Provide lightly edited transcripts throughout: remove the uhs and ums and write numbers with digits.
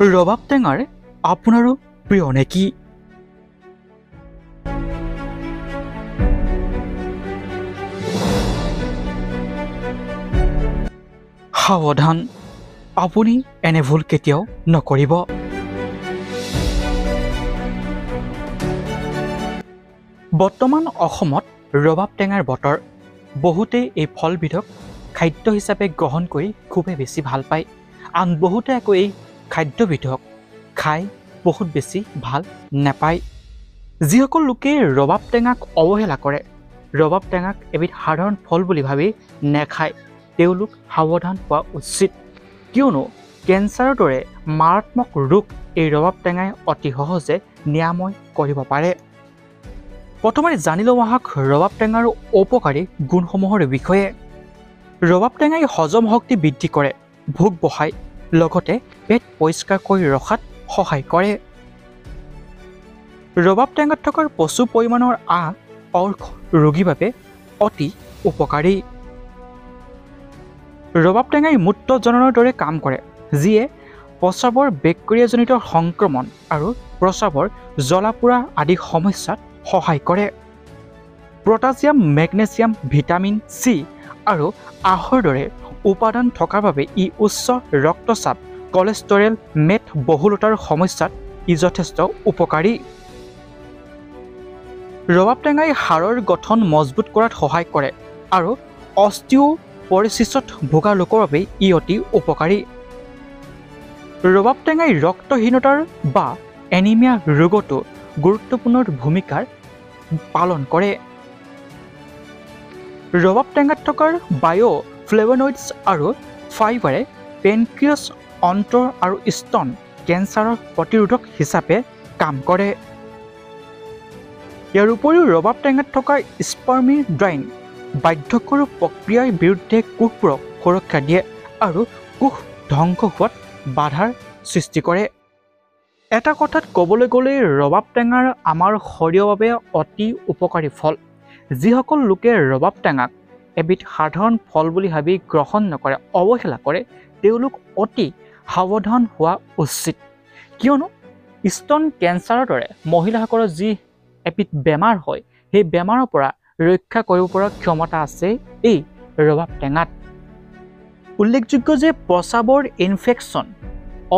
ৰবাব টেঙাৰ আপোনাৰো প্ৰিয় নেকি? সাৱধান, আপুনি এনে ভুল কেতিয়াও নকৰিব। বৰ্তমান অসমত ৰবাব টেঙাৰ বতৰ। বহুতেই এই ফলবিধক খাদ্য হিচাপে গ্ৰহণ কৰি খুবেই বেছি ভাল পায়। আন বহুতে আকৌ এই খাদ্যবিধক খাই বহুত বেছি ভাল নাপায়। যিসকল লোকে ৰবাব টেঙাক অৱহেলা কৰে, ৰবাব টেঙাক এবিধ সাধাৰণ ফল বুলি ভাবি নেখায়, তেওঁলোক সাৱধান হোৱা উচিত। কিয়নো কেঞ্চাৰৰ দৰে মাৰাত্মক ৰোগ এই ৰবাব টেঙাই অতি সহজে নিৰাময় কৰিব পাৰে। প্ৰথমে জানি লওঁ আহক ৰবাব টেঙাৰ উপকাৰী গুণসমূহৰ বিষয়ে। ৰবাব টেঙাই হজম শক্তি বৃদ্ধি কৰে, ভোক বঢ়ায়, লগতে পেট পৰিষ্কাৰ কৰি ৰখাত সহায় কৰে। ৰবাব টেঙাত থকা প্ৰচুৰ পৰিমাণৰ অৰ্শ ৰোগীৰ বাবে অতি উপকাৰী। ৰবাব টেঙাই মূত্ৰজননৰ দৰে কাম কৰে, যিয়ে প্ৰস্ৰাৱৰ বেক্টেৰিয়াজনিত সংক্ৰমণ আৰু প্ৰস্ৰাৱৰ জ্বলা-পোৰা আদি সমস্যাত সহায় কৰে। পটাছিয়াম, মেগনেছিয়াম, ভিটামিন চি আৰু আহৰ দৰে উপাদান থকাৰ বাবে ই উচ্চ ৰক্তচাপ, কলেষ্টৰেল, মেদবহুলতাৰ সমস্যাত ই যথেষ্ট উপকাৰী। ৰবাব টেঙাই হাড়ৰ গঠন মজবুত কৰাত সহায় কৰে আৰু অস্টিওপৰেচিছত ভোগা লোকৰ বাবে ই অতি উপকাৰী। ৰবাব টেঙাই ৰক্তহীনতাৰ বা এনিমিয়া ৰোগতো গুৰুত্বপূৰ্ণ ভূমিকা পালন কৰে। ৰবাব টেঙাত থকা বায়'ফ্লেভনয়েডছ আৰু ফাইবাৰে পেনক্ৰিয়াছ, অন্ত্ৰ আৰু স্তন কেঞ্চাৰৰ প্ৰতিৰোধক হিচাপে কাম কৰে। ইয়াৰ উপৰিও ৰবাব টেঙাত থকা স্পাৰ্মিড্ৰাইন বাৰ্ধক্যৰ প্ৰক্ৰিয়াৰ বিৰুদ্ধে কোষবোৰক সুৰক্ষা দিয়ে আৰু কোষ ধ্বংস হোৱাত বাধাৰ সৃষ্টি কৰে। এটা কথাত ক'বলৈ গ'লে ৰবাব টেঙাৰ আমাৰ শৰীৰৰ বাবে অতি উপকাৰী ফল। যিসকল লোকে ৰবাব টেঙাক এবিধ সাধাৰণ ফল বুলি ভাবি গ্ৰহণ নকৰে, অৱহেলা কৰে, তেওঁলোক অতি সাৱধান হোৱা উচিত। কিয়নো স্তন কেঞ্চাৰৰ দৰে মহিলাসকলৰ যি এবিধ বেমাৰ হয়, সেই বেমাৰৰ পৰা ৰক্ষা কৰিব পৰা ক্ষমতা আছে এই ৰবাব টেঙাত। উল্লেখযোগ্য যে প্ৰস্ৰাৱৰ ইনফেকশ্যন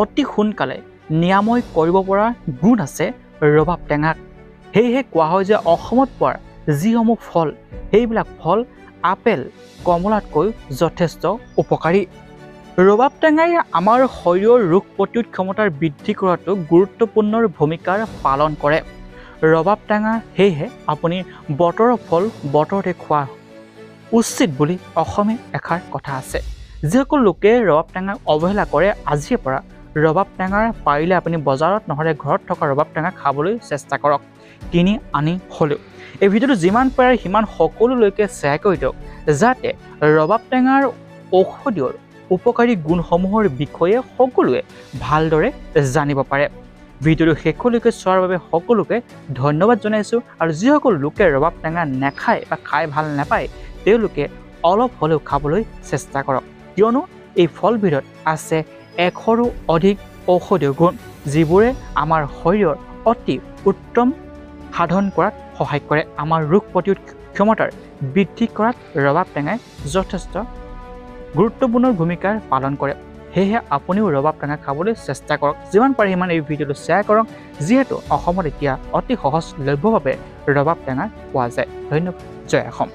অতি সোনকালে নিৰাময় কৰিব পৰা গুণ আছে ৰবাব টেঙাত। সেয়েহে কোৱা হয় যে অসমত পোৱা যিসমূহ ফল, সেইবিলাক ফল আপেল, কমলাতকৈ যথেষ্ট উপকাৰী। ৰবাব টেঙাই আমাৰ শৰীৰৰ ৰোগ প্ৰতিৰোধ ক্ষমতাৰ বৃদ্ধি কৰাটো গুৰুত্বপূৰ্ণ ভূমিকা পালন কৰে। ৰবাব টেঙা সেয়েহে আপুনি বতৰৰ ফল বতৰতে খোৱা উচিত বুলি অসমীয়া এষাৰ কথা আছে। যিসকল লোকে ৰবাব টেঙাক অৱহেলা কৰে, আজিৰ পৰা ৰবাব টেঙাৰ পাৰিলে আপুনি বজাৰত নহ'লে ঘৰত থকা ৰবাব টেঙা খাবলৈ চেষ্টা কৰক, কিনি আনি হ'লেও। এই ভিডিঅ'টো যিমান পাৰে সিমান সকলোলৈকে শ্বেয়াৰ কৰি দিয়ক, যাতে ৰবাব টেঙাৰ ঔষধীয় উপকাৰী গুণসমূহৰ বিষয়ে সকলোৱে ভালদৰে জানিব পাৰে। ভিডিঅ'টো শেষলৈকে চোৱাৰ বাবে সকলোকে ধন্যবাদ জনাইছোঁ। আৰু যিসকল লোকে ৰবাব টেঙা নাখায় বা খাই ভাল নাপায়, তেওঁলোকে অলপ হ'লেও খাবলৈ চেষ্টা কৰক, কিয়নো এই ফলবিধত আছে 100ৰো অধিক ঔষধীয় গুণ, যিবোৰে আমাৰ শৰীৰৰ অতি উত্তম সাধন কৰাত সহায় কৰে। আমাৰ ৰোগ প্ৰতিৰোধ ক্ষমতাৰ বৃদ্ধি কৰাত ৰবাব টেঙাই যথেষ্ট গুৰুত্বপূৰ্ণ ভূমিকা পালন কৰে। সেয়েহে আপুনিও ৰবাব টেঙা খাবলৈ চেষ্টা কৰক। যিমান পাৰে সিমান এই ভিডিঅ'টো শ্বেয়াৰ কৰক, যিহেতু অসমত এতিয়া অতি সহজলভ্যভাৱে ৰবাব টেঙা পোৱা যায়। ধন্যবাদ। জয় অসম।